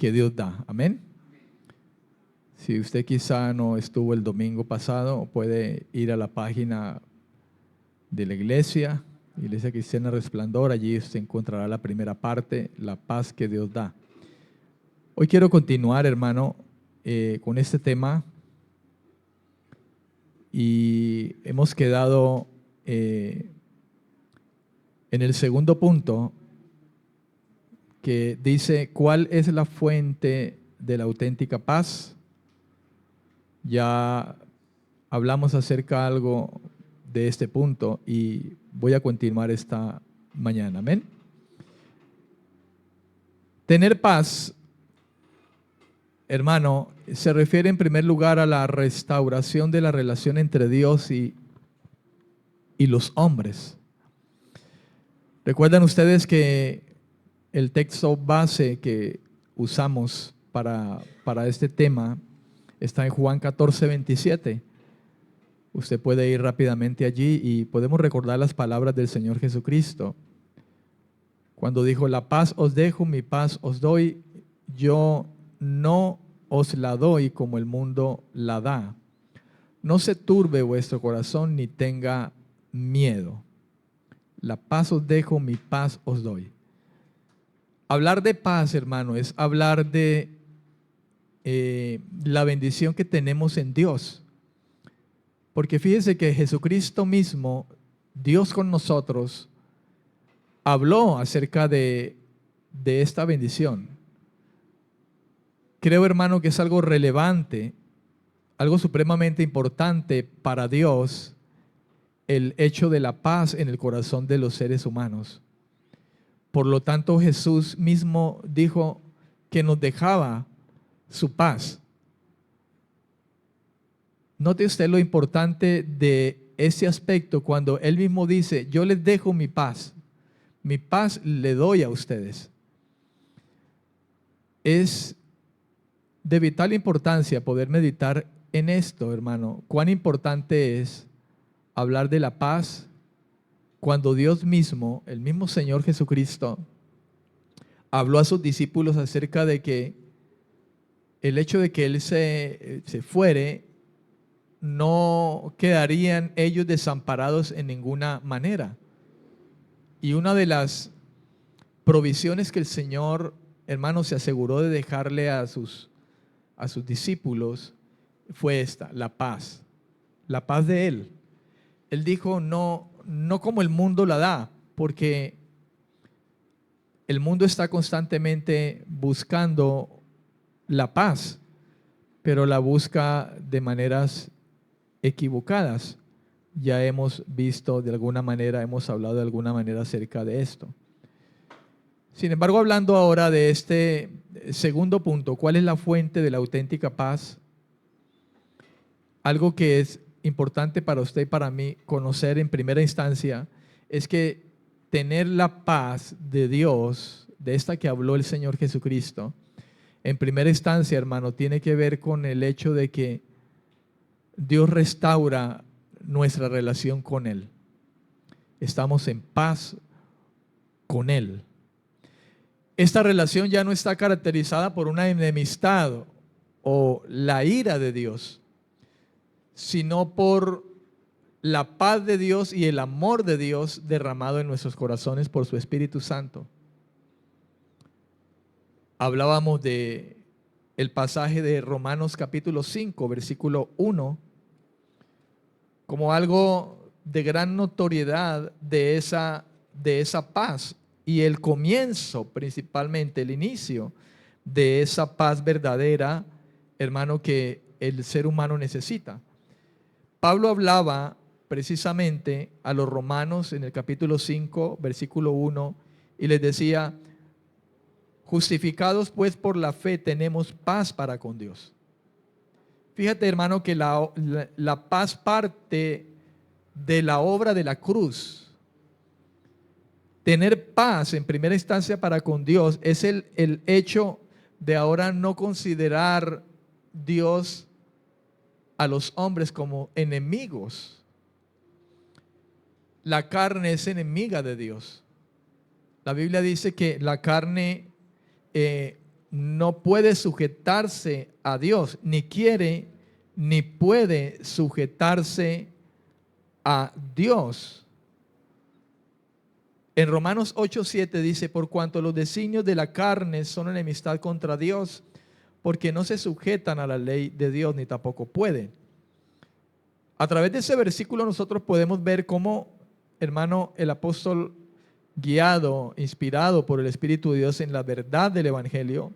que Dios da. Amén. Si usted quizá no estuvo el domingo pasado, puede ir a la página de la iglesia, Iglesia Cristiana Resplandor. Allí se encontrará la primera parte, la paz que Dios da. Hoy quiero continuar, hermano, con este tema. Y hemos quedado en el segundo punto, que dice: ¿cuál es la fuente de la auténtica paz? Ya hablamos acerca algo de este punto y voy a continuar esta mañana. Amén. Tener paz, hermano, se refiere en primer lugar a la restauración de la relación entre Dios y los hombres. ¿Recuerdan ustedes que el texto base que usamos para este tema está en Juan 14:27? Usted puede ir rápidamente allí y podemos recordar las palabras del Señor Jesucristo. Cuando dijo: la paz os dejo, mi paz os doy, yo no os la doy como el mundo la da. No se turbe vuestro corazón ni tenga miedo. La paz os dejo, mi paz os doy. Hablar de paz, hermano, es hablar de la bendición que tenemos en Dios. Porque fíjese que Jesucristo mismo, Dios con nosotros, habló acerca de esta bendición. Creo, hermano, que es algo relevante, algo supremamente importante para Dios, el hecho de la paz en el corazón de los seres humanos. Por lo tanto, Jesús mismo dijo que nos dejaba su paz. Note usted lo importante de ese aspecto cuando Él mismo dice: yo les dejo mi paz le doy a ustedes. Es de vital importancia poder meditar en esto, hermano. Cuán importante es hablar de la paz cuando Dios mismo, el mismo Señor Jesucristo, habló a sus discípulos acerca de que el hecho de que Él se fuere, no quedarían ellos desamparados en ninguna manera. Y una de las provisiones que el Señor, hermano, se aseguró de dejarle a sus discípulos fue esta: la paz de Él. Él dijo: no como el mundo la da, porque el mundo está constantemente buscando la paz, pero la busca de maneras equivocadas. Ya hemos visto de alguna manera, hemos hablado de alguna manera acerca de esto. Sin embargo, hablando ahora de este segundo punto, ¿cuál es la fuente de la auténtica paz? Algo que es importante para usted y para mí conocer en primera instancia es que tener la paz de Dios, de esta que habló el Señor Jesucristo, en primera instancia, hermano, tiene que ver con el hecho de que Dios restaura nuestra relación con Él. Estamos en paz con Él. Esta relación ya no está caracterizada por una enemistad o la ira de Dios, sino por la paz de Dios y el amor de Dios derramado en nuestros corazones por su Espíritu Santo. Hablábamos de el pasaje de Romanos capítulo 5, versículo 1, como algo de gran notoriedad de esa paz y el comienzo, principalmente el inicio de esa paz verdadera, hermano, que el ser humano necesita. Pablo hablaba precisamente a los romanos en el capítulo 5, versículo 1, y les decía: justificados pues por la fe tenemos paz para con Dios. Fíjate, hermano, que la paz parte de la obra de la cruz. Tener paz en primera instancia para con Dios es el hecho de ahora no considerar Dios a los hombres como enemigos. La carne es enemiga de Dios. La Biblia dice que la carne no puede sujetarse a Dios, ni quiere ni puede sujetarse a Dios. En Romanos 8:7 dice: por cuanto los designios de la carne son enemistad contra Dios, porque no se sujetan a la ley de Dios, ni tampoco pueden. A través de ese versículo nosotros podemos ver cómo, hermano, el apóstol, guiado, inspirado por el Espíritu de Dios en la verdad del Evangelio,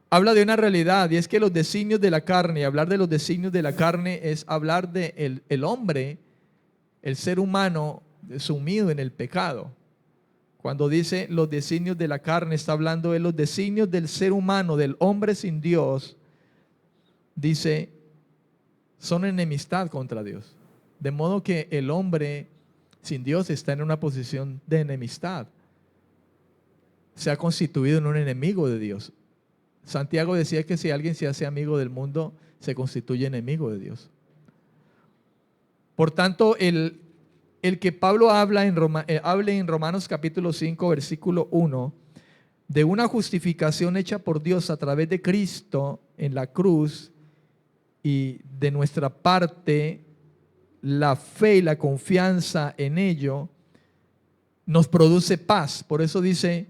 habla de una realidad, y es que los designios de la carne, y hablar de los designios de la carne es hablar de el hombre, el ser humano sumido en el pecado. Cuando dice los designios de la carne, está hablando de los designios del ser humano, del hombre sin Dios. Dice, son enemistad contra Dios. De modo que el hombre sin Dios está en una posición de enemistad. Se ha constituido en un enemigo de Dios. Santiago decía que si alguien se hace amigo del mundo, se constituye enemigo de Dios. Por tanto, el que Pablo hable en Romanos capítulo 5, versículo 1, de una justificación hecha por Dios a través de Cristo en la cruz, y de nuestra parte la fe y la confianza en ello, nos produce paz. Por eso dice,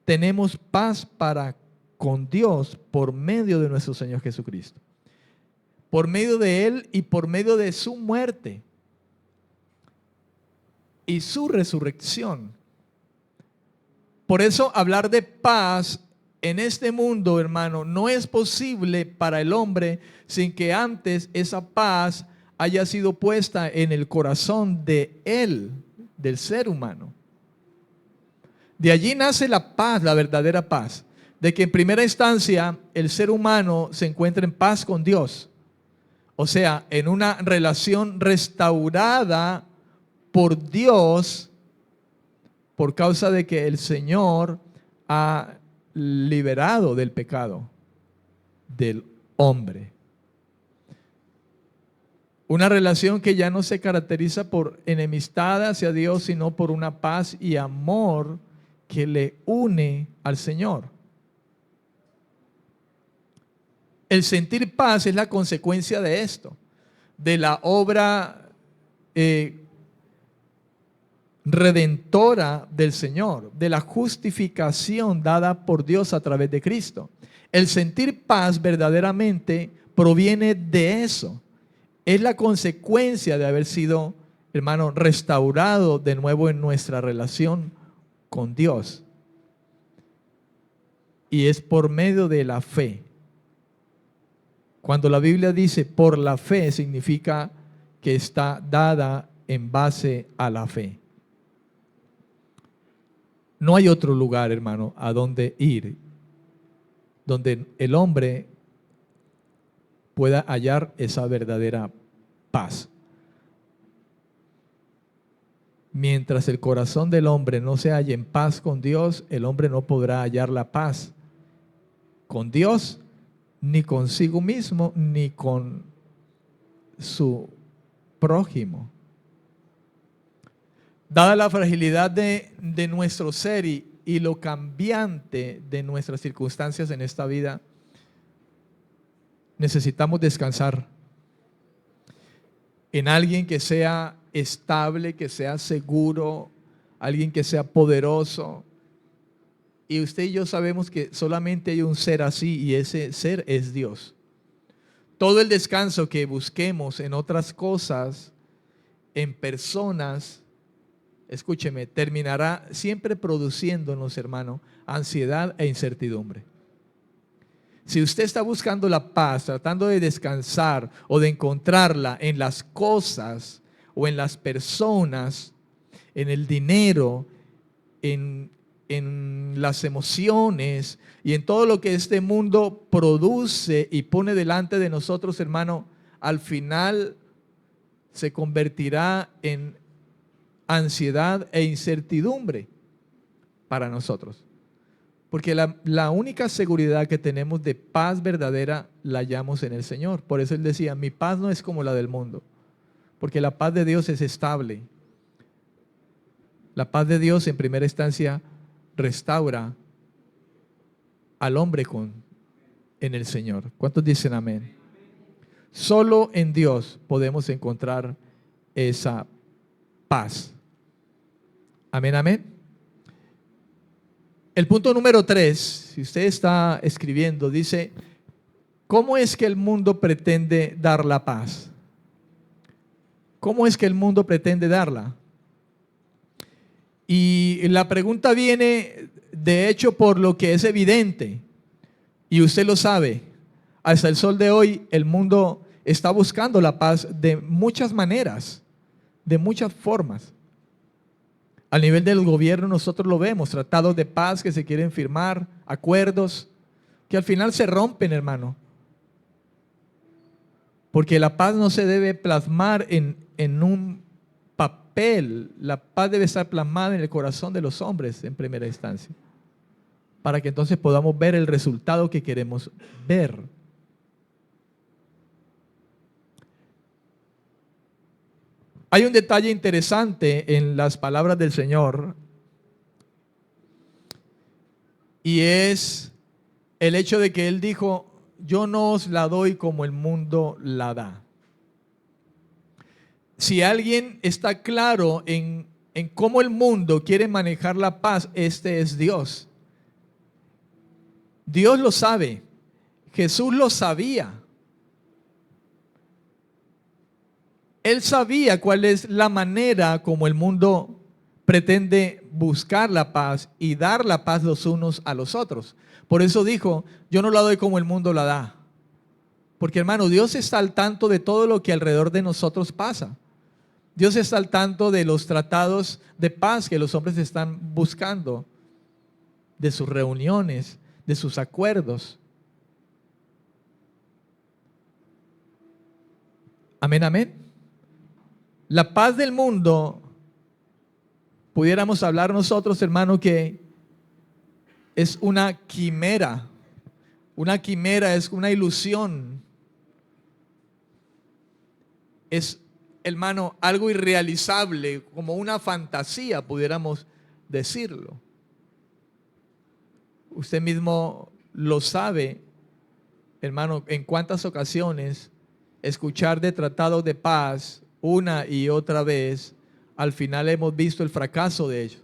tenemos paz para con Dios por medio de nuestro Señor Jesucristo. Por medio de Él y por medio de su muerte y su resurrección. Por eso hablar de paz en este mundo, hermano, no es posible para el hombre sin que antes esa paz haya sido puesta en el corazón de él, del ser humano. De allí nace la paz, la verdadera paz, de que en primera instancia el ser humano se encuentra en paz con Dios, o sea, en una relación restaurada por Dios, por causa de que el Señor ha liberado del pecado del hombre. Una relación que ya no se caracteriza por enemistad hacia Dios, sino por una paz y amor que le une al Señor. El sentir paz es la consecuencia de esto, de la obra redentora del Señor, de la justificación dada por Dios a través de Cristo. El sentir paz verdaderamente proviene de eso. Es la consecuencia de haber sido, hermano, restaurado de nuevo en nuestra relación con Dios. Y es por medio de la fe. Cuando la Biblia dice por la fe, significa que está dada en base a la fe. No hay otro lugar, hermano, a donde ir, donde el hombre pueda hallar esa verdadera paz. Mientras el corazón del hombre no se halle en paz con Dios, el hombre no podrá hallar la paz con Dios, ni consigo mismo, ni con su prójimo. Dada la fragilidad de nuestro ser y lo cambiante de nuestras circunstancias en esta vida, necesitamos descansar en alguien que sea estable, que sea seguro, alguien que sea poderoso. Y usted y yo sabemos que solamente hay un ser así, y ese ser es Dios. Todo el descanso que busquemos en otras cosas, en personas, escúcheme, terminará siempre produciéndonos, hermano, ansiedad e incertidumbre. Si usted está buscando la paz, tratando de descansar o de encontrarla en las cosas o en las personas, en el dinero, en las emociones y en todo lo que este mundo produce y pone delante de nosotros, hermano, al final se convertirá en ansiedad e incertidumbre para nosotros. Porque la única seguridad que tenemos de paz verdadera la hallamos en el Señor. Por eso Él decía, mi paz no es como la del mundo, porque la paz de Dios es estable. La paz de Dios en primera instancia restaura al hombre en el Señor. ¿Cuántos dicen amén? Solo en Dios podemos encontrar esa paz. Amén, amén. El punto número 3, si usted está escribiendo, dice, ¿cómo es que el mundo pretende dar la paz? ¿Cómo es que el mundo pretende darla? Y la pregunta viene, de hecho, por lo que es evidente, y usted lo sabe, hasta el sol de hoy el mundo está buscando la paz de muchas maneras, de muchas formas. A nivel del gobierno nosotros lo vemos, tratados de paz que se quieren firmar, acuerdos que al final se rompen, hermano. Porque la paz no se debe plasmar en un papel, la paz debe estar plasmada en el corazón de los hombres en primera instancia, para que entonces podamos ver el resultado que queremos ver. Hay un detalle interesante en las palabras del Señor, y es el hecho de que Él dijo, yo no os la doy como el mundo la da. Si alguien está claro en cómo el mundo quiere manejar la paz, este es Dios. Dios lo sabe, Jesús lo sabía. Él sabía cuál es la manera como el mundo pretende buscar la paz y dar la paz los unos a los otros. Por eso dijo, yo no la doy como el mundo la da. Porque hermano, Dios está al tanto de todo lo que alrededor de nosotros pasa. Dios está al tanto de los tratados de paz que los hombres están buscando, de sus reuniones, de sus acuerdos. Amén, amén. La paz del mundo, pudiéramos hablar nosotros, hermano, que es una quimera. Una quimera es una ilusión. Es, hermano, algo irrealizable, como una fantasía, pudiéramos decirlo. Usted mismo lo sabe, hermano, en cuántas ocasiones escuchar de tratados de paz una y otra vez, al final hemos visto el fracaso de ellos,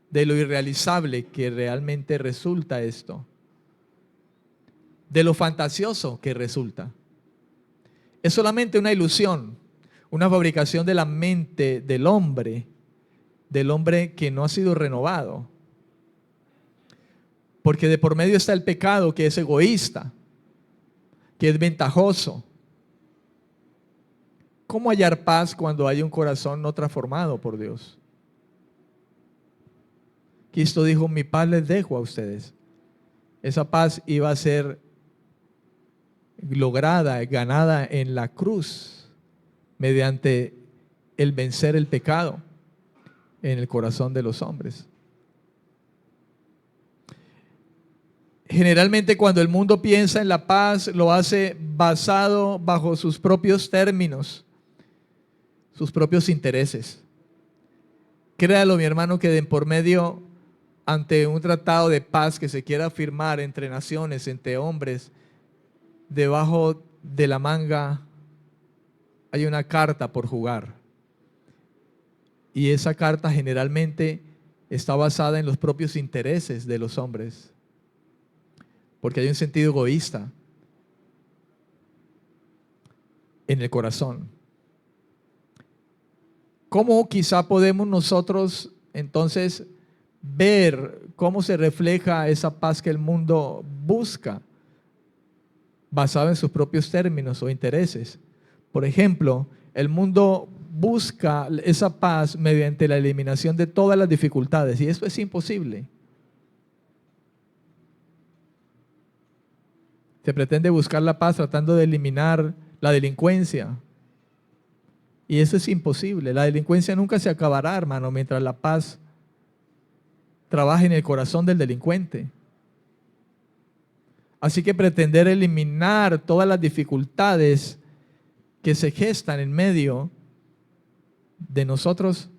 de lo irrealizable que realmente resulta esto, de lo fantasioso que resulta. Es solamente una ilusión, una fabricación de la mente del hombre que no ha sido renovado. Porque de por medio está el pecado, que es egoísta, que es ventajoso. ¿Cómo hallar paz cuando hay un corazón no transformado por Dios? Cristo dijo, mi paz les dejo a ustedes. Esa paz iba a ser lograda, ganada en la cruz, mediante el vencer el pecado en el corazón de los hombres. Generalmente cuando el mundo piensa en la paz, lo hace basado bajo sus propios términos, sus propios intereses. Créalo, mi hermano, que de por medio, ante un tratado de paz que se quiera firmar entre naciones, entre hombres, debajo de la manga hay una carta por jugar. Y esa carta generalmente está basada en los propios intereses de los hombres, porque hay un sentido egoísta en el corazón. ¿Cómo quizá podemos nosotros entonces ver cómo se refleja esa paz que el mundo busca, basada en sus propios términos o intereses? Por ejemplo, el mundo busca esa paz mediante la eliminación de todas las dificultades, y esto es imposible. Se pretende buscar la paz tratando de eliminar la delincuencia, y eso es imposible. La delincuencia nunca se acabará, hermano, mientras la paz trabaje en el corazón del delincuente. Así que pretender eliminar todas las dificultades que se gestan en medio de nosotros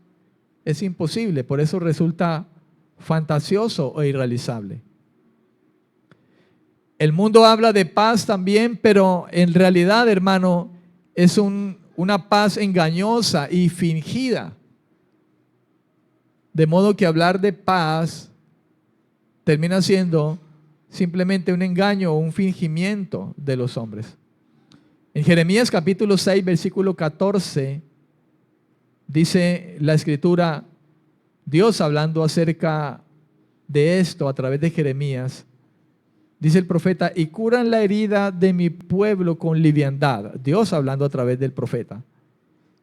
es imposible. Por eso resulta fantasioso o irrealizable. El mundo habla de paz también, pero en realidad, hermano, es una paz engañosa y fingida. De modo que hablar de paz termina siendo simplemente un engaño o un fingimiento de los hombres. En Jeremías capítulo 6, versículo 14, dice la escritura, Dios hablando acerca de esto a través de Jeremías, dice el profeta, y curan la herida de mi pueblo con liviandad. Dios hablando a través del profeta.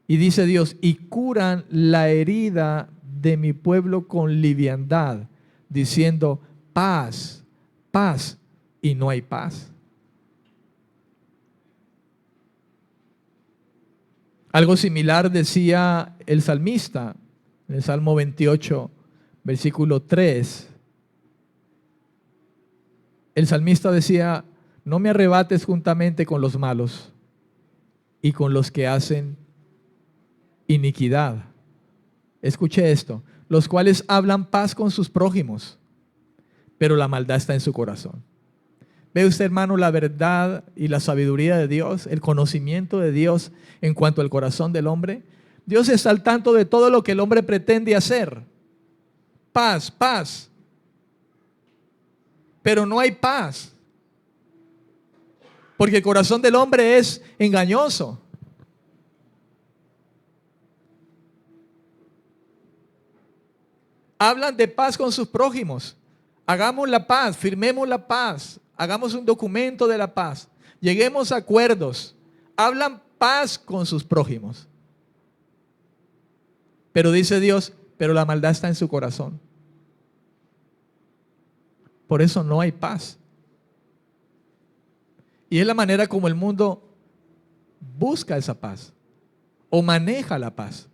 Y dice Dios, y curan la herida de mi pueblo con liviandad, diciendo, paz, paz, y no hay paz. Algo similar decía el salmista en el Salmo 28, versículo 3. El salmista decía, no me arrebates juntamente con los malos y con los que hacen iniquidad. Escuche esto, los cuales hablan paz con sus prójimos, pero la maldad está en su corazón. ¿Ve usted, hermano, la verdad y la sabiduría de Dios, el conocimiento de Dios en cuanto al corazón del hombre? Dios está al tanto de todo lo que el hombre pretende hacer. Paz, paz. Pero no hay paz. Porque el corazón del hombre es engañoso. Hablan de paz con sus prójimos. Hagamos la paz, firmemos la paz, hagamos un documento de la paz, lleguemos a acuerdos. Hablan paz con sus prójimos. Pero dice Dios, pero la maldad está en su corazón. Por eso no hay paz. Y es la manera como el mundo busca esa paz o maneja la paz.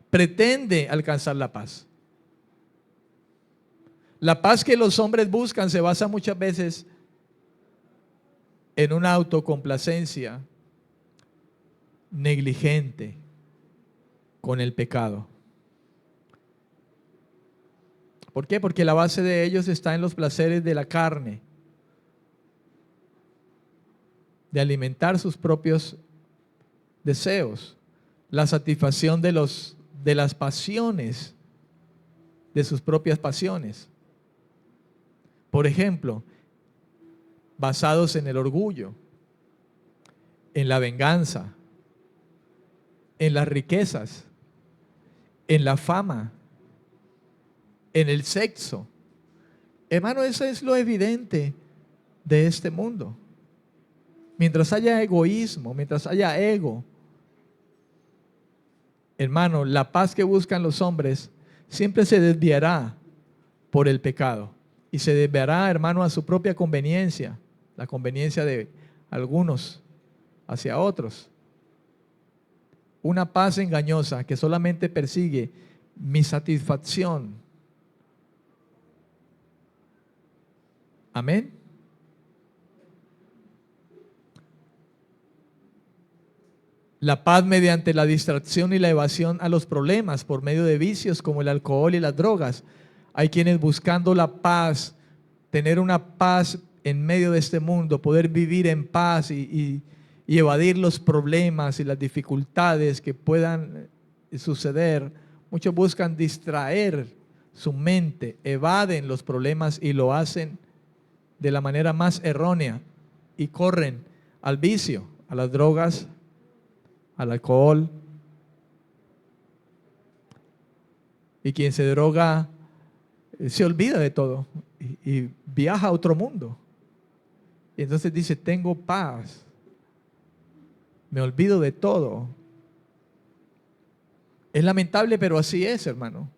Pretende alcanzar la paz. La paz que los hombres buscan se basa muchas veces en una autocomplacencia negligente con el pecado. ¿Por qué? Porque la base de ellos está en los placeres de la carne, de alimentar sus propios deseos, la satisfacción de las pasiones, de sus propias pasiones. Por ejemplo, basados en el orgullo, en la venganza, en las riquezas, en la fama, en el sexo. Hermano, eso es lo evidente de este mundo. Mientras haya egoísmo, mientras haya ego, hermano, la paz que buscan los hombres siempre se desviará por el pecado. Y se desviará, hermano, a su propia conveniencia, la conveniencia de algunos hacia otros. Una paz engañosa que solamente persigue mi satisfacción. Amén. La paz mediante la distracción y la evasión a los problemas por medio de vicios como el alcohol y las drogas. Hay quienes buscando la paz, tener una paz en medio de este mundo, poder vivir en paz y evadir los problemas y las dificultades que puedan suceder. Muchos buscan distraer su mente, evaden los problemas y lo hacen de la manera más errónea y corren al vicio, a las drogas, al alcohol. Y quien se droga se olvida de todo y viaja a otro mundo. Y entonces dice, tengo paz, me olvido de todo. Es lamentable, pero así es, hermano.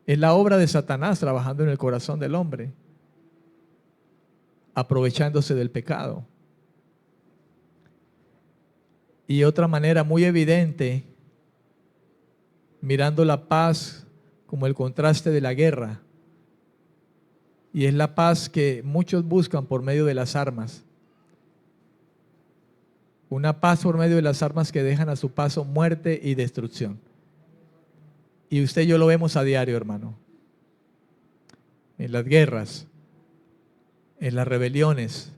Es la obra de Satanás trabajando en el corazón del hombre, aprovechándose del pecado. Y otra manera muy evidente, mirando la paz como el contraste de la guerra. Y es la paz que muchos buscan por medio de las armas. Una paz por medio de las armas que dejan a su paso muerte y destrucción. Y usted y yo lo vemos a diario, hermano. en las guerras, en las rebeliones,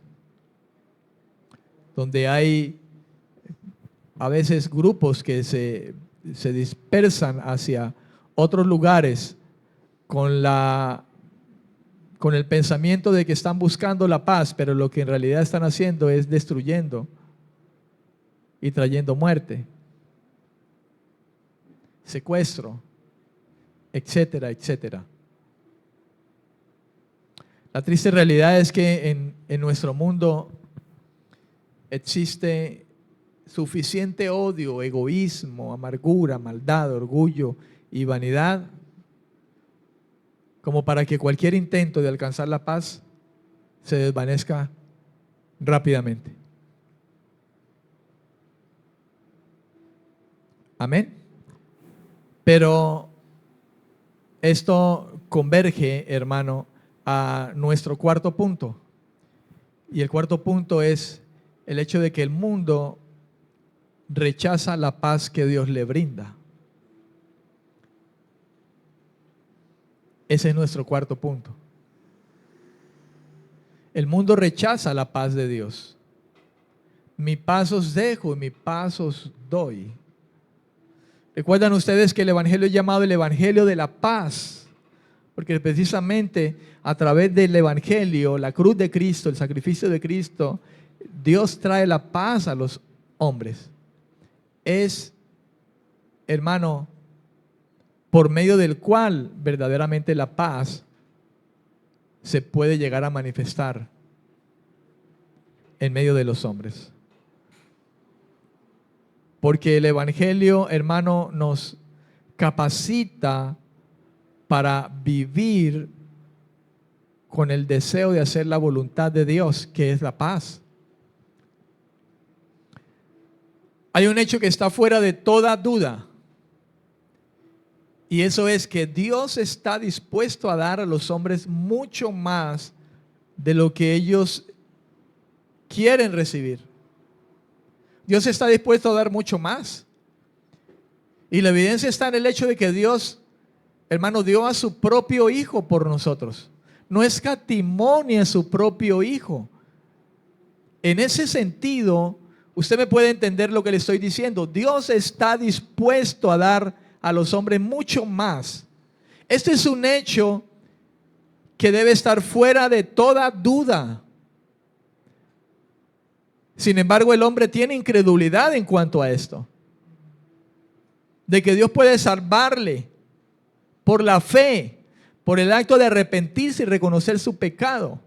donde hay a veces grupos que se dispersan hacia otros lugares con el pensamiento de que están buscando la paz, pero lo que en realidad están haciendo es destruyendo y trayendo muerte, secuestro, etcétera, etcétera. La triste realidad es que en nuestro mundo existe suficiente odio, egoísmo, amargura, maldad, orgullo y vanidad como para que cualquier intento de alcanzar la paz se desvanezca rápidamente. Amén. Pero esto converge, hermano, a nuestro cuarto punto. Y el cuarto punto es el hecho de que el mundo rechaza la paz que Dios le brinda. Ese es nuestro cuarto punto. El mundo rechaza la paz de Dios. Mi paz os dejo y mi paz os doy. ¿Recuerdan ustedes que el evangelio es llamado el evangelio de la paz? Porque precisamente a través del evangelio, la cruz de Cristo, el sacrificio de Cristo, Dios trae la paz a los hombres. Es, hermano, por medio del cual verdaderamente la paz se puede llegar a manifestar en medio de los hombres. Porque el evangelio, hermano, nos capacita para vivir con el deseo de hacer la voluntad de Dios, que es la paz. Hay un hecho que está fuera de toda duda, y eso es que Dios está dispuesto a dar a los hombres mucho más de lo que ellos quieren recibir. Dios está dispuesto a dar mucho más. Y la evidencia está en el hecho de que Dios, hermano, dio a su propio Hijo por nosotros. No escatimó ni a su propio Hijo. En ese sentido, usted me puede entender lo que le estoy diciendo. Dios está dispuesto a dar a los hombres mucho más. Este es un hecho que debe estar fuera de toda duda. Sin embargo, el hombre tiene incredulidad en cuanto a esto, de que Dios puede salvarle por la fe, por el acto de arrepentirse y reconocer su pecado.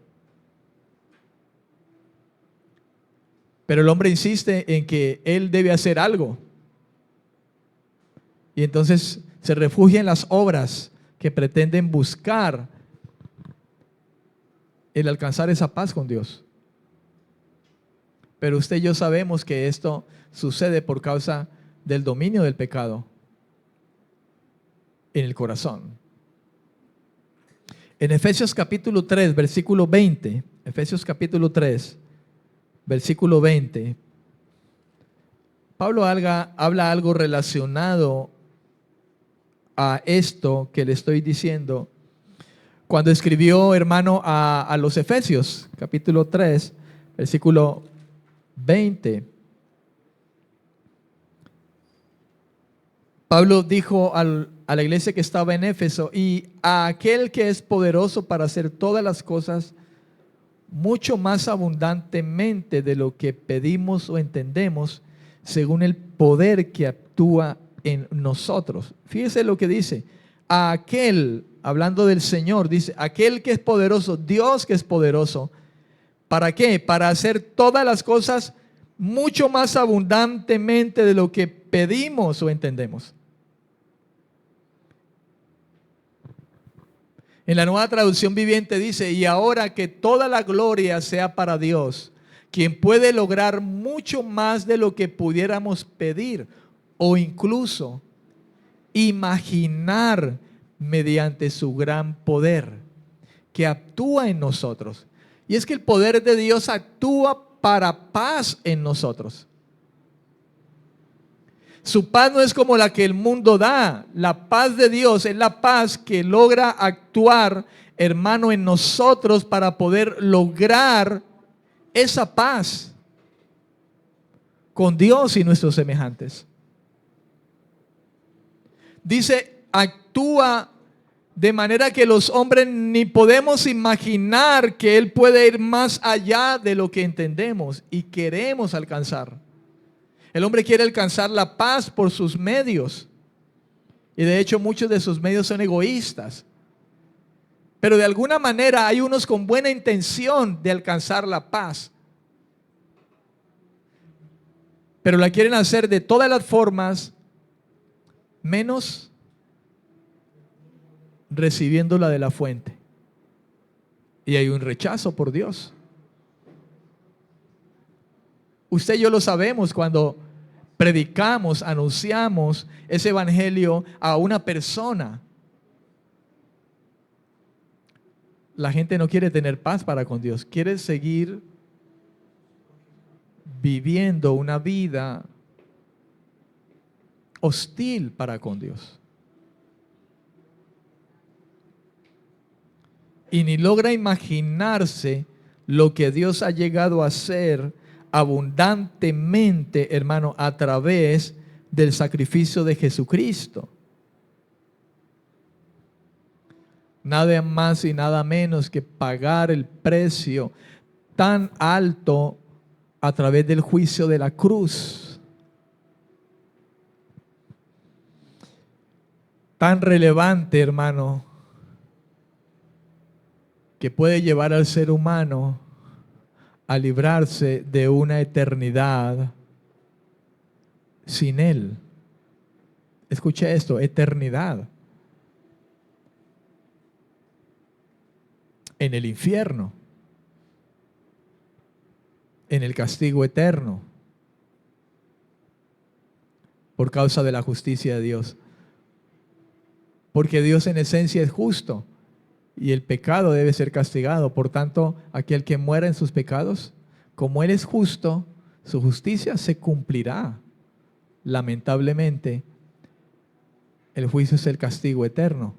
Pero el hombre insiste en que él debe hacer algo. Y entonces se refugia en las obras que pretenden buscar el alcanzar esa paz con Dios. Pero usted y yo sabemos que esto sucede por causa del dominio del pecado en el corazón. En Efesios capítulo 3, versículo 20, Efesios capítulo 3, versículo 20, Pablo habla algo relacionado a esto que le estoy diciendo cuando escribió, hermano, a los Efesios, capítulo 3, versículo 20. Pablo dijo a la iglesia que estaba en Éfeso: y a aquel que es poderoso para hacer todas las cosas mucho más abundantemente de lo que pedimos o entendemos, según el poder que actúa en nosotros. Fíjese lo que dice: a aquel, hablando del Señor, dice, aquel que es poderoso, Dios que es poderoso. ¿Para qué? Para hacer todas las cosas mucho más abundantemente de lo que pedimos o entendemos. En la Nueva Traducción Viviente dice: y ahora que toda la gloria sea para Dios, quien puede lograr mucho más de lo que pudiéramos pedir o incluso imaginar mediante su gran poder que actúa en nosotros. Y es que el poder de Dios actúa para paz en nosotros. Su paz no es como la que el mundo da. La paz de Dios es la paz que logra actuar, hermano, en nosotros para poder lograr esa paz con Dios y nuestros semejantes. Dice, actúa de manera que los hombres ni podemos imaginar que Él puede ir más allá de lo que entendemos y queremos alcanzar. El hombre quiere alcanzar la paz por sus medios. Y de hecho muchos de sus medios son egoístas. Pero de alguna manera hay unos con buena intención de alcanzar la paz. Pero la quieren hacer de todas las formas, menos recibiéndola de la fuente. Y hay un rechazo por Dios. Usted y yo lo sabemos cuando predicamos, anunciamos ese evangelio a una persona. La gente no quiere tener paz para con Dios, quiere seguir viviendo una vida hostil para con Dios. Y ni logra imaginarse lo que Dios ha llegado a hacer abundantemente, hermano, a través del sacrificio de Jesucristo. Nada más y nada menos que pagar el precio tan alto a través del juicio de la cruz. Tan relevante, hermano, que puede llevar al ser humano a librarse de una eternidad sin Él. Escuche esto, eternidad. En el infierno, en el castigo eterno, por causa de la justicia de Dios. Porque Dios en esencia es justo y el pecado debe ser castigado. Por tanto, aquel que muera en sus pecados, como Él es justo, su justicia se cumplirá. Lamentablemente, el juicio es el castigo eterno.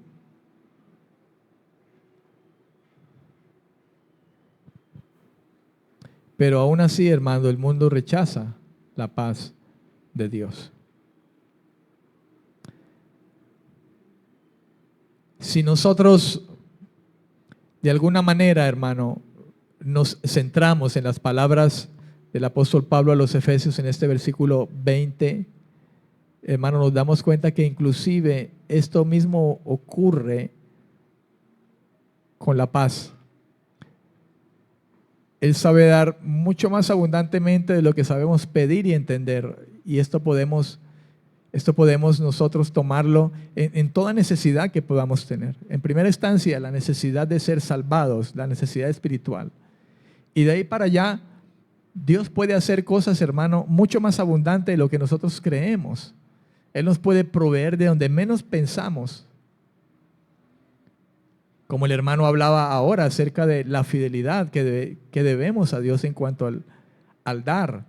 Pero aún así, hermano, el mundo rechaza la paz de Dios. Si nosotros, de alguna manera, hermano, nos centramos en las palabras del apóstol Pablo a los Efesios en este versículo 20, hermano, nos damos cuenta que inclusive esto mismo ocurre con la paz. Él sabe dar mucho más abundantemente de lo que sabemos pedir y entender. Y esto podemos nosotros tomarlo en toda necesidad que podamos tener. En primera instancia, la necesidad de ser salvados, la necesidad espiritual. Y de ahí para allá, Dios puede hacer cosas, hermano, mucho más abundante de lo que nosotros creemos. Él nos puede proveer de donde menos pensamos. Como el hermano hablaba ahora acerca de la fidelidad que debemos a Dios en cuanto al dar.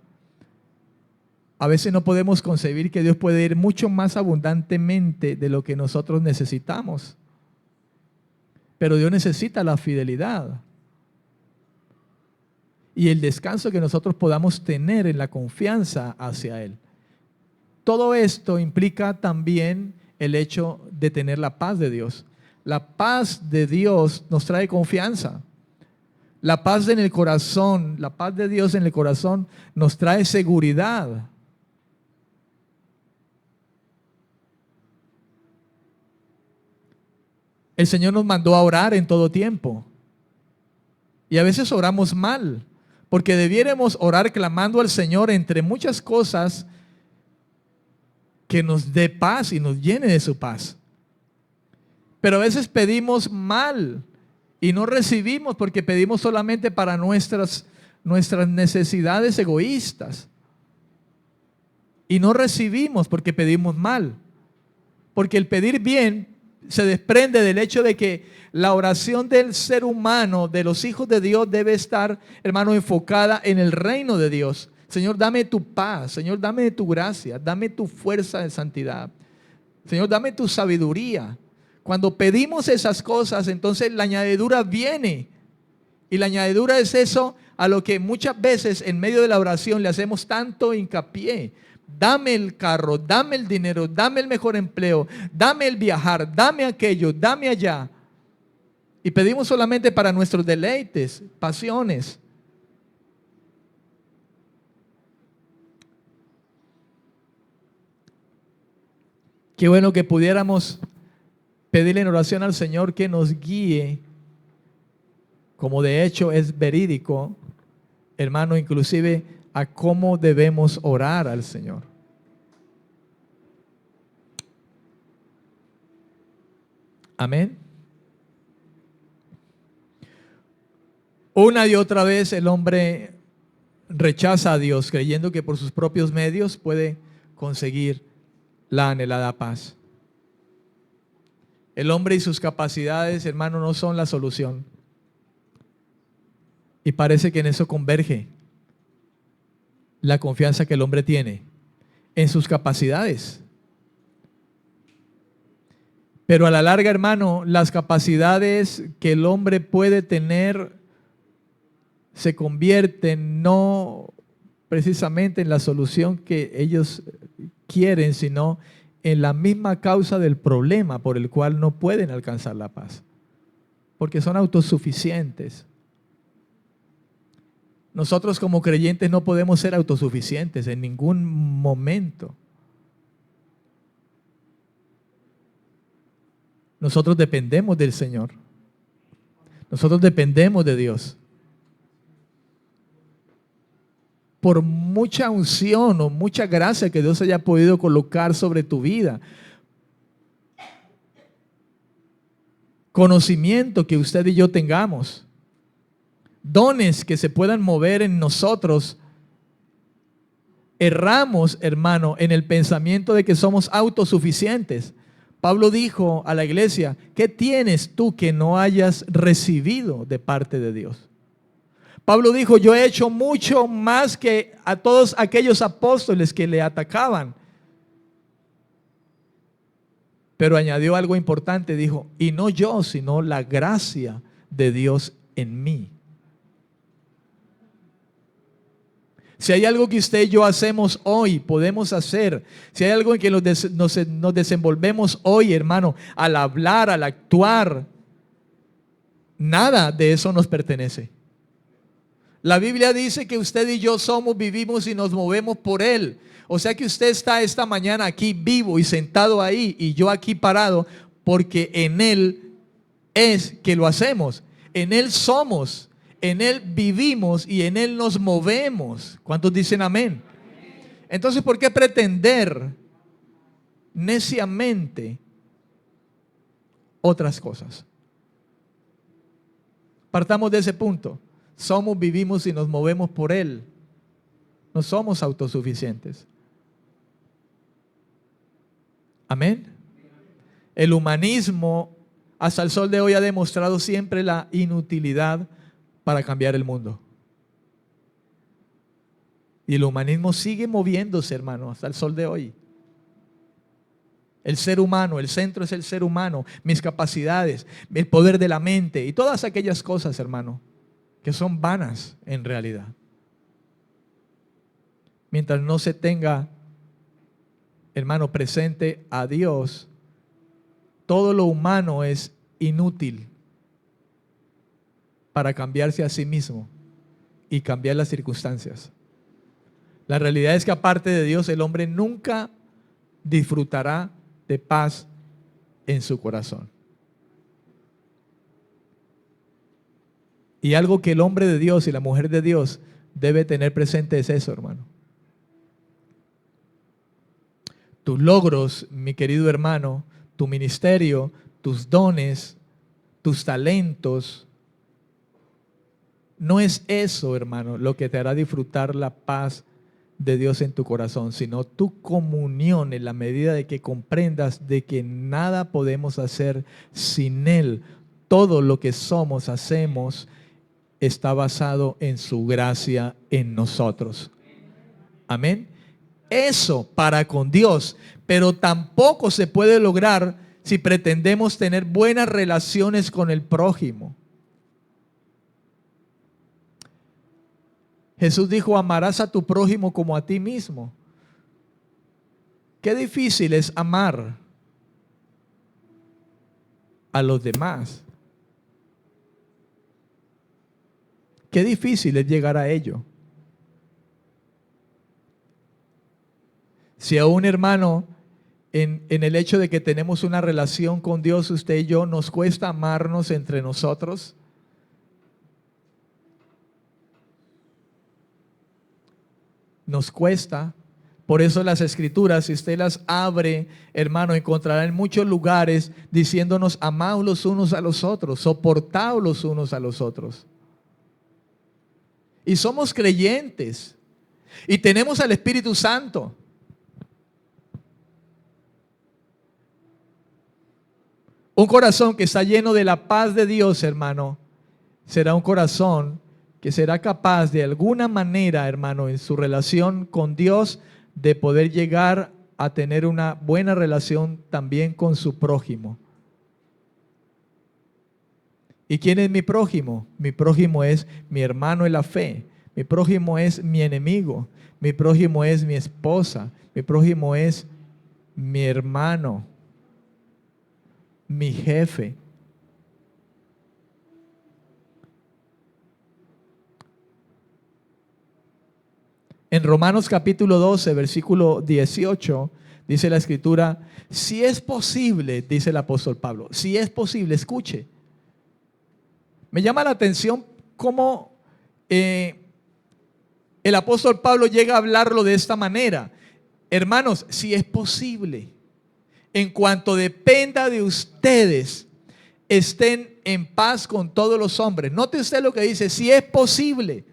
A veces no podemos concebir que Dios puede ir mucho más abundantemente de lo que nosotros necesitamos. Pero Dios necesita la fidelidad y el descanso que nosotros podamos tener en la confianza hacia Él. Todo esto implica también el hecho de tener la paz de Dios. La paz de Dios nos trae confianza. La paz en el corazón, la paz de Dios en el corazón nos trae seguridad. El Señor nos mandó a orar en todo tiempo. Y a veces oramos mal, porque debiéramos orar clamando al Señor entre muchas cosas que nos dé paz y nos llene de su paz. Pero a veces pedimos mal y no recibimos porque pedimos solamente para nuestras necesidades egoístas. Y no recibimos porque pedimos mal. Porque el pedir bien se desprende del hecho de que la oración del ser humano, de los hijos de Dios, debe estar, hermano, enfocada en el reino de Dios. Señor, dame tu paz. Señor, dame tu gracia. Dame tu fuerza de santidad. Señor, dame tu sabiduría. Cuando pedimos esas cosas, entonces la añadidura viene. Y la añadidura es eso a lo que muchas veces en medio de la oración le hacemos tanto hincapié. Dame el carro, dame el dinero, dame el mejor empleo, dame el viajar, dame aquello, dame allá. Y pedimos solamente para nuestros deleites, pasiones. Qué bueno que pudiéramos pedirle en oración al Señor que nos guíe, como de hecho es verídico, hermano, inclusive a cómo debemos orar al Señor. Amén. Una y otra vez el hombre rechaza a Dios creyendo que por sus propios medios puede conseguir la anhelada paz. El hombre y sus capacidades, hermano, no son la solución. Y parece que en eso converge la confianza que el hombre tiene en sus capacidades. Pero a la larga, hermano, las capacidades que el hombre puede tener se convierten no precisamente en la solución que ellos quieren, sino en la misma causa del problema por el cual no pueden alcanzar la paz. Porque son autosuficientes. Nosotros como creyentes no podemos ser autosuficientes en ningún momento. Nosotros dependemos del Señor. Nosotros dependemos de Dios. Por mucha unción o mucha gracia que Dios haya podido colocar sobre tu vida, conocimiento que usted y yo tengamos, dones que se puedan mover en nosotros, erramos, hermano, en el pensamiento de que somos autosuficientes. Pablo dijo a la iglesia: ¿qué tienes tú que no hayas recibido de parte de Dios? Pablo dijo: yo he hecho mucho más que a todos aquellos apóstoles que le atacaban. Pero añadió algo importante, dijo: y no yo, sino la gracia de Dios en mí. Si hay algo que usted y yo hacemos hoy, podemos hacer. Si hay algo en que nos desenvolvemos hoy, hermano, al hablar, al actuar, nada de eso nos pertenece. La Biblia dice que usted y yo somos, vivimos y nos movemos por Él. O sea que usted está esta mañana aquí vivo y sentado ahí, y yo aquí parado, porque en Él es que lo hacemos. En Él somos, en Él vivimos y en Él nos movemos. ¿Cuántos dicen amén? Entonces, ¿por qué pretender neciamente otras cosas? Partamos de ese punto. Somos, vivimos y nos movemos por Él. No somos autosuficientes. Amén. El humanismo hasta el sol de hoy ha demostrado siempre la inutilidad para cambiar el mundo. Y el humanismo sigue moviéndose, hermano, hasta el sol de hoy. El ser humano, el centro es el ser humano, mis capacidades, el poder de la mente y todas aquellas cosas, hermano, que son vanas en realidad. Mientras no se tenga, hermano, presente a Dios, todo lo humano es inútil para cambiarse a sí mismo y cambiar las circunstancias. La realidad es que aparte de Dios, el hombre nunca disfrutará de paz en su corazón. Y algo que el hombre de Dios y la mujer de Dios debe tener presente es eso, hermano. Tus logros, mi querido hermano, tu ministerio, tus dones, tus talentos, no es eso, hermano, lo que te hará disfrutar la paz de Dios en tu corazón, sino tu comunión, en la medida de que comprendas de que nada podemos hacer sin Él. Todo lo que somos, hacemos, está basado en su gracia en nosotros. Amén. Eso para con Dios, pero tampoco se puede lograr si pretendemos tener buenas relaciones con el prójimo. Jesús dijo, amarás a tu prójimo como a ti mismo. Qué difícil es amar a los demás. Qué difícil es llegar a ello. Si a un hermano, en el hecho de que tenemos una relación con Dios, usted y yo, nos cuesta amarnos entre nosotros, nos cuesta. Por eso las escrituras, si usted las abre, hermano, encontrará en muchos lugares diciéndonos, amaos los unos a los otros, soportaos los unos a los otros. Y somos creyentes y tenemos al Espíritu Santo. Un corazón que está lleno de la paz de Dios, hermano, será un corazón que será capaz de alguna manera, hermano, en su relación con Dios, de poder llegar a tener una buena relación también con su prójimo. ¿Y quién es mi prójimo? Mi prójimo es mi hermano en la fe. Mi prójimo es mi enemigo. Mi prójimo es mi esposa. Mi prójimo es mi hermano, mi jefe. En Romanos capítulo 12, versículo 18, dice la escritura, si es posible, dice el apóstol Pablo, si es posible, escuche. Me llama la atención cómo el apóstol Pablo llega a hablarlo de esta manera. Hermanos, si es posible, en cuanto dependa de ustedes, estén en paz con todos los hombres. Note usted lo que dice, si es posible.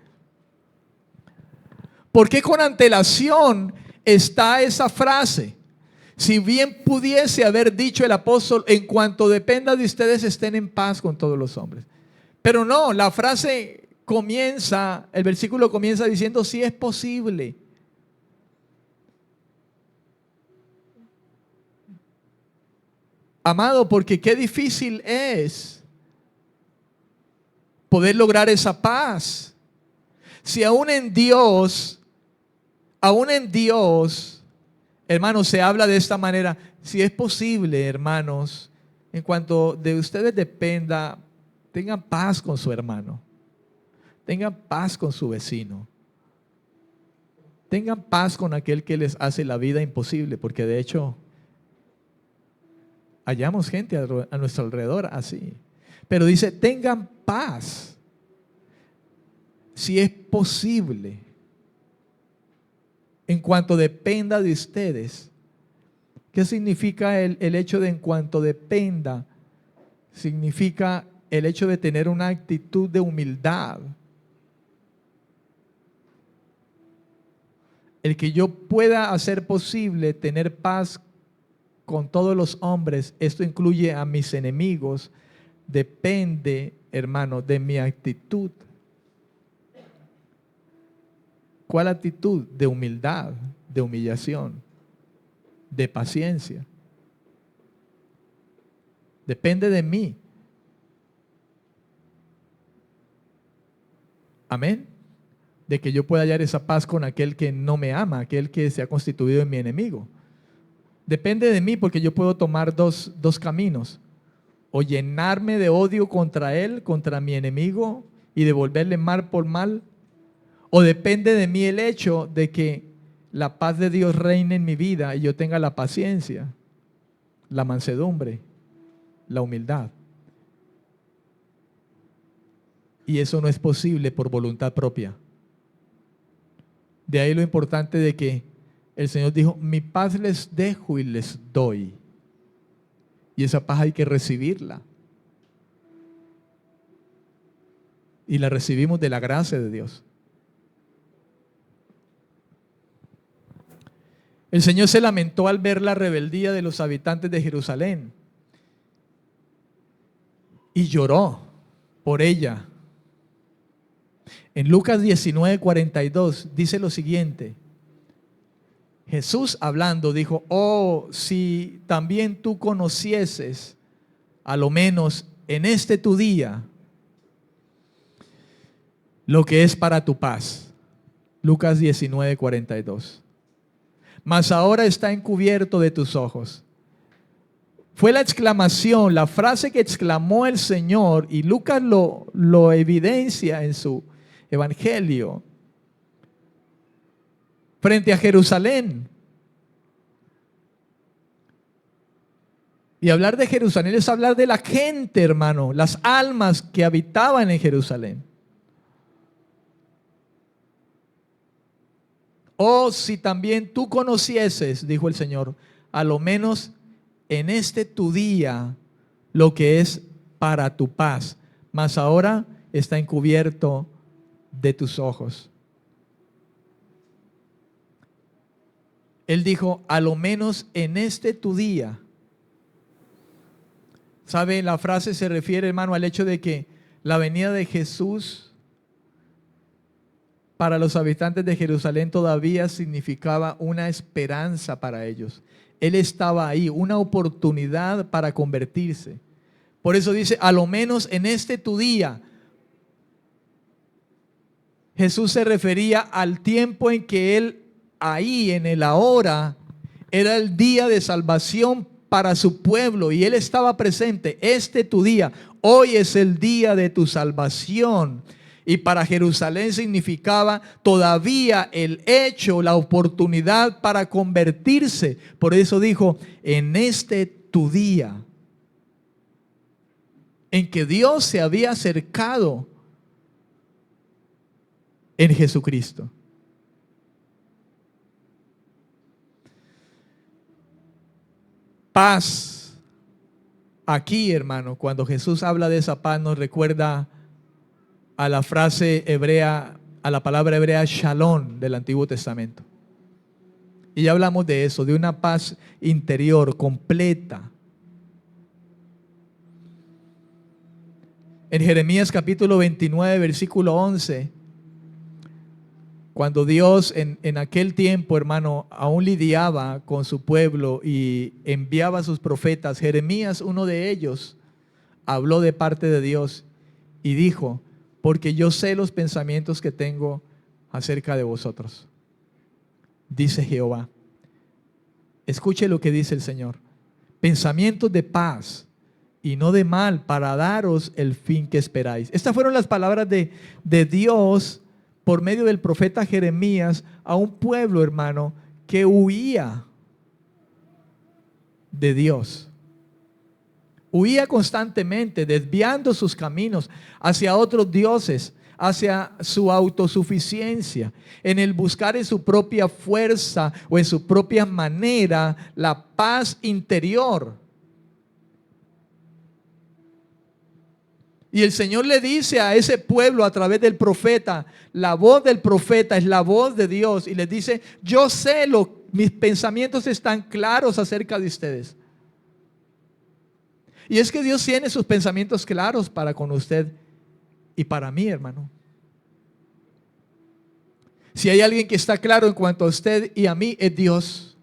¿Por qué con antelación está esa frase? Si bien pudiese haber dicho el apóstol, en cuanto dependa de ustedes, estén en paz con todos los hombres. Pero no, la frase comienza, el versículo comienza diciendo, si es posible. Amado, porque qué difícil es poder lograr esa paz. Si aún en Dios, hermanos, se habla de esta manera, si es posible, hermanos, en cuanto de ustedes dependa, tengan paz con su hermano, tengan paz con su vecino, tengan paz con aquel que les hace la vida imposible, porque de hecho hallamos gente a nuestro alrededor así. Pero dice, tengan paz, si es posible, en cuanto dependa de ustedes. ¿Qué significa el hecho de en cuanto dependa? Significa el hecho de tener una actitud de humildad. El que yo pueda hacer posible tener paz con todos los hombres, esto incluye a mis enemigos, depende, hermano, de mi actitud. ¿Cuál actitud? De humildad, de humillación, de paciencia. Depende de mí. Amén. De que yo pueda hallar esa paz con aquel que no me ama, aquel que se ha constituido en mi enemigo. Depende de mí porque yo puedo tomar dos caminos. O llenarme de odio contra él, contra mi enemigo, y devolverle mal por mal. O depende de mí el hecho de que la paz de Dios reine en mi vida y yo tenga la paciencia, la mansedumbre, la humildad. Y eso no es posible por voluntad propia. De ahí lo importante de que el Señor dijo, mi paz les dejo y les doy. Y esa paz hay que recibirla. Y la recibimos de la gracia de Dios. El Señor se lamentó al ver la rebeldía de los habitantes de Jerusalén y lloró por ella. En Lucas 19:42 dice lo siguiente, Jesús hablando dijo, oh, si también tú conocieses, a lo menos en este tu día, lo que es para tu paz. Lucas 19:42. Mas ahora está encubierto de tus ojos. Fue la exclamación, la frase que exclamó el Señor, y Lucas lo evidencia en su evangelio, frente a Jerusalén. Y hablar de Jerusalén es hablar de la gente, hermano, las almas que habitaban en Jerusalén. Oh, si también tú conocieses, dijo el Señor, a lo menos en este tu día, lo que es para tu paz, mas ahora está encubierto de tus ojos. Él dijo, a lo menos en este tu día. ¿Sabe? La frase se refiere, hermano, al hecho de que la venida de Jesús para los habitantes de Jerusalén todavía significaba una esperanza para ellos. Él estaba ahí, una oportunidad para convertirse. Por eso dice, a lo menos en este tu día. Jesús se refería al tiempo en que Él ahí, en el ahora, era el día de salvación para su pueblo y Él estaba presente. Este tu día, hoy es el día de tu salvación. Y para Jerusalén significaba todavía el hecho, la oportunidad para convertirse. Por eso dijo, en este tu día, en que Dios se había acercado en Jesucristo. Paz. Aquí, hermano, cuando Jesús habla de esa paz, nos recuerda a la frase hebrea, a la palabra hebrea shalom del Antiguo Testamento. Y ya hablamos de eso, de una paz interior completa. En Jeremías capítulo 29, versículo 11, cuando Dios en aquel tiempo, hermano, aún lidiaba con su pueblo y enviaba a sus profetas, Jeremías, uno de ellos, habló de parte de Dios y dijo, porque yo sé los pensamientos que tengo acerca de vosotros, dice Jehová. Escuche lo que dice el Señor. Pensamientos de paz y no de mal, para daros el fin que esperáis. Estas fueron las palabras de Dios por medio del profeta Jeremías a un pueblo, hermano, que huía de Dios. Huía constantemente, desviando sus caminos hacia otros dioses, hacia su autosuficiencia, en el buscar en su propia fuerza o en su propia manera la paz interior. Y el Señor le dice a ese pueblo a través del profeta, la voz del profeta es la voz de Dios, y les dice, yo sé mis pensamientos están claros acerca de ustedes. Y es que Dios tiene sus pensamientos claros para con usted y para mí, hermano. Si hay alguien que está claro en cuanto a usted y a mí, es Dios.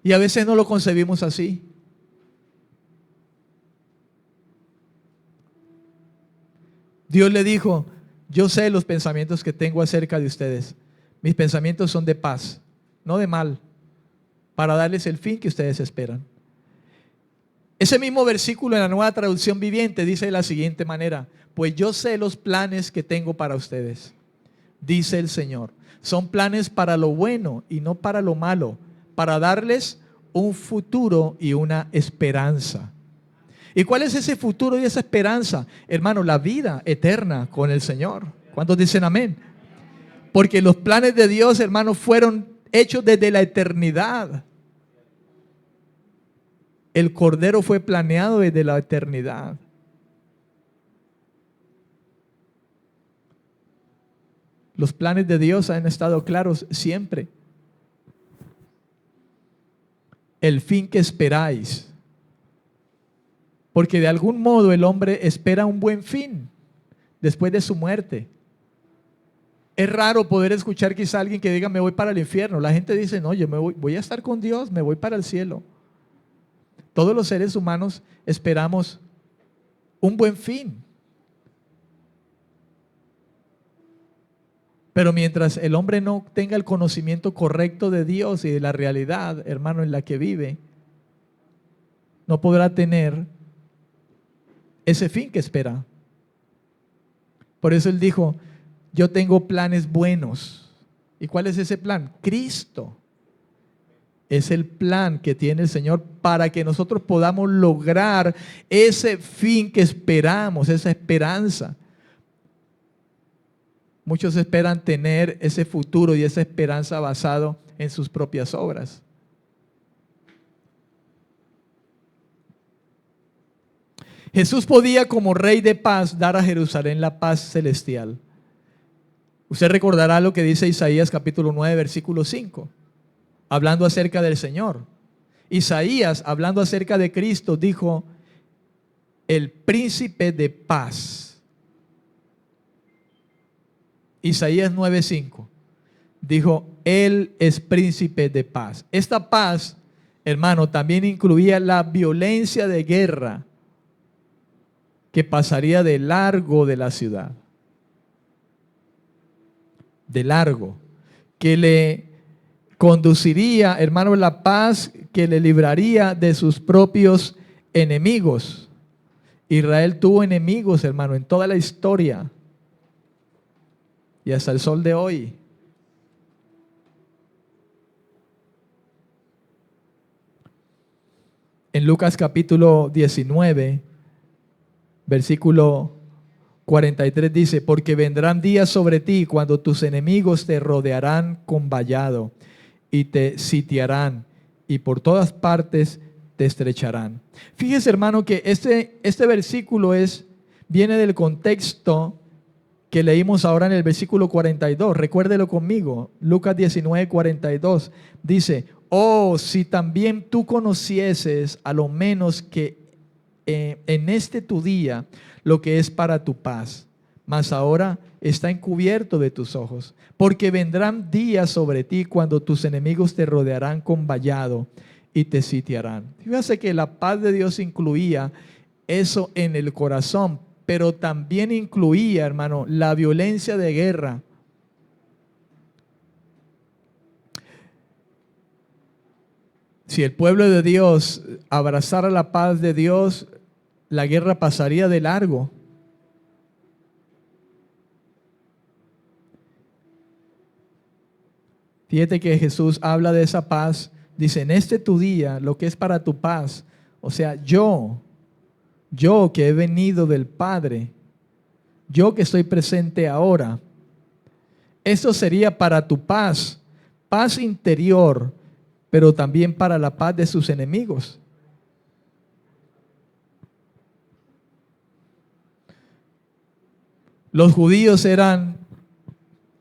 Y a veces no lo concebimos así. Dios le dijo, yo sé los pensamientos que tengo acerca de ustedes. Mis pensamientos son de paz, no de mal, para darles el fin que ustedes esperan. Ese mismo versículo en la Nueva Traducción Viviente dice de la siguiente manera, pues yo sé los planes que tengo para ustedes, dice el Señor. Son planes para lo bueno y no para lo malo, para darles un futuro y una esperanza. ¿Y cuál es ese futuro y esa esperanza? Hermano, la vida eterna con el Señor. ¿Cuántos dicen amén? Porque los planes de Dios, hermano, fueron hechos desde la eternidad. El Cordero fue planeado desde la eternidad. Los planes de Dios han estado claros siempre. El fin que esperáis. Porque de algún modo el hombre espera un buen fin después de su muerte. Es raro poder escuchar quizá a alguien que diga, me voy para el infierno. La gente dice, no, yo voy a estar con Dios, me voy para el cielo. Todos los seres humanos esperamos un buen fin. Pero mientras el hombre no tenga el conocimiento correcto de Dios y de la realidad, hermano, en la que vive, no podrá tener ese fin que espera. Por eso él dijo, yo tengo planes buenos. ¿Y cuál es ese plan? Cristo. Es el plan que tiene el Señor para que nosotros podamos lograr ese fin que esperamos, esa esperanza. Muchos esperan tener ese futuro y esa esperanza basado en sus propias obras. Jesús podía, como Rey de paz, dar a Jerusalén la paz celestial. Usted recordará lo que dice Isaías capítulo 9, versículo 5, hablando acerca del Señor. Isaías, hablando acerca de Cristo, dijo, el príncipe de paz. Isaías 9:5 dijo, Él es príncipe de paz. Esta paz, hermano, también incluía la violencia de guerra que pasaría de largo de la ciudad. De largo. Que le conduciría, hermano, la paz que le libraría de sus propios enemigos. Israel tuvo enemigos, hermano, en toda la historia. Y hasta el sol de hoy. En Lucas capítulo 19, versículo 43 dice, porque vendrán días sobre ti cuando tus enemigos te rodearán con vallado y te sitiarán y por todas partes te estrecharán. Fíjese, hermano, que este versículo viene del contexto que leímos ahora en el versículo 42. Recuérdelo conmigo. Lucas 19, 42 dice, oh, si también tú conocieses a lo menos que en este tu día lo que es para tu paz, mas ahora está encubierto de tus ojos, porque vendrán días sobre ti cuando tus enemigos te rodearán con vallado y te sitiarán. Fíjate que la paz de Dios incluía eso en el corazón, pero también incluía, hermano, la violencia de guerra. Si el pueblo de Dios abrazara la paz de Dios, la guerra pasaría de largo. Fíjate que Jesús habla de esa paz, dice, en este tu día, lo que es para tu paz, o sea, yo que he venido del Padre, yo que estoy presente ahora, esto sería para tu paz, paz interior, pero también para la paz de sus enemigos. Los judíos eran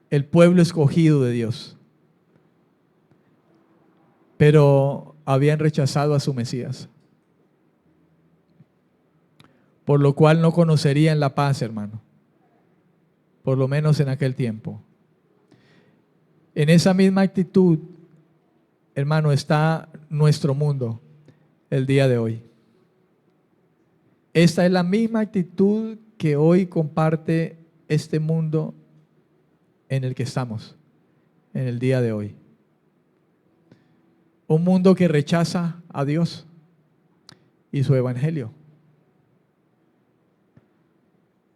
el pueblo escogido de Dios, pero habían rechazado a su Mesías, por lo cual no conocerían la paz, hermano, por lo menos en aquel tiempo. En esa misma actitud, hermano, está nuestro mundo el día de hoy. Esta es la misma actitud que hoy comparte este mundo en el que estamos, en el día de hoy. Un mundo que rechaza a Dios y su evangelio.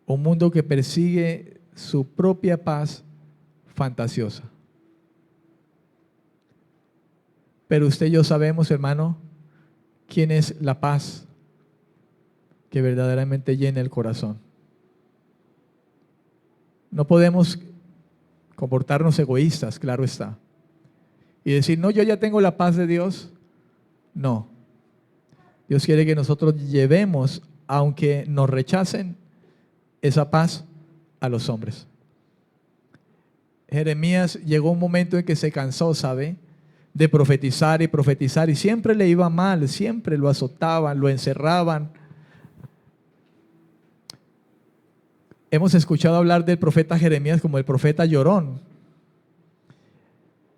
Un mundo que persigue su propia paz fantasiosa. Pero usted y yo sabemos, hermano, quién es la paz que verdaderamente llena el corazón. No podemos comportarnos egoístas, claro está, y decir, no, yo ya tengo la paz de Dios. No. Dios quiere que nosotros llevemos, aunque nos rechacen, esa paz a los hombres. Jeremías llegó un momento en que se cansó, ¿sabe?, de profetizar y profetizar, y siempre le iba mal, siempre lo azotaban, lo encerraban. Hemos escuchado hablar del profeta Jeremías como el profeta llorón.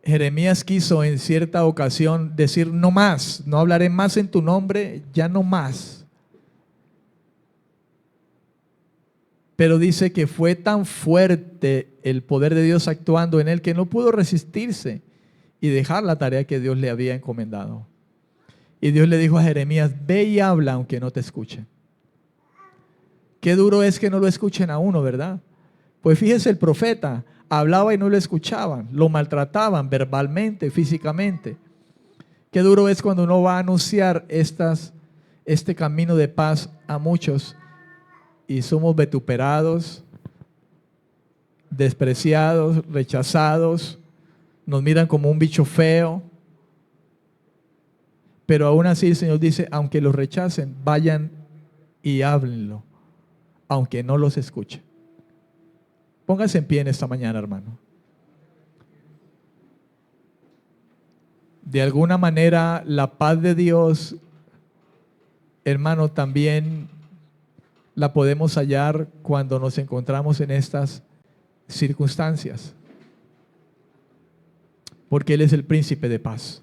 Jeremías quiso en cierta ocasión decir no más, no hablaré más en tu nombre, ya no más. Pero dice que fue tan fuerte el poder de Dios actuando en él que no pudo resistirse y dejar la tarea que Dios le había encomendado. Y Dios le dijo a Jeremías, ve y habla aunque no te escuchen. Qué duro es que no lo escuchen a uno, ¿verdad? Pues fíjese, el profeta hablaba y no lo escuchaban, lo maltrataban verbalmente, físicamente. Qué duro es cuando uno va a anunciar este camino de paz a muchos y somos vituperados, despreciados, rechazados, nos miran como un bicho feo. Pero aún así el Señor dice, aunque los rechacen, vayan y háblenlo, aunque no los escuchen. Póngase en pie en esta mañana, hermano. De alguna manera, la paz de Dios, hermano, también la podemos hallar cuando nos encontramos en estas circunstancias. Porque Él es el príncipe de paz.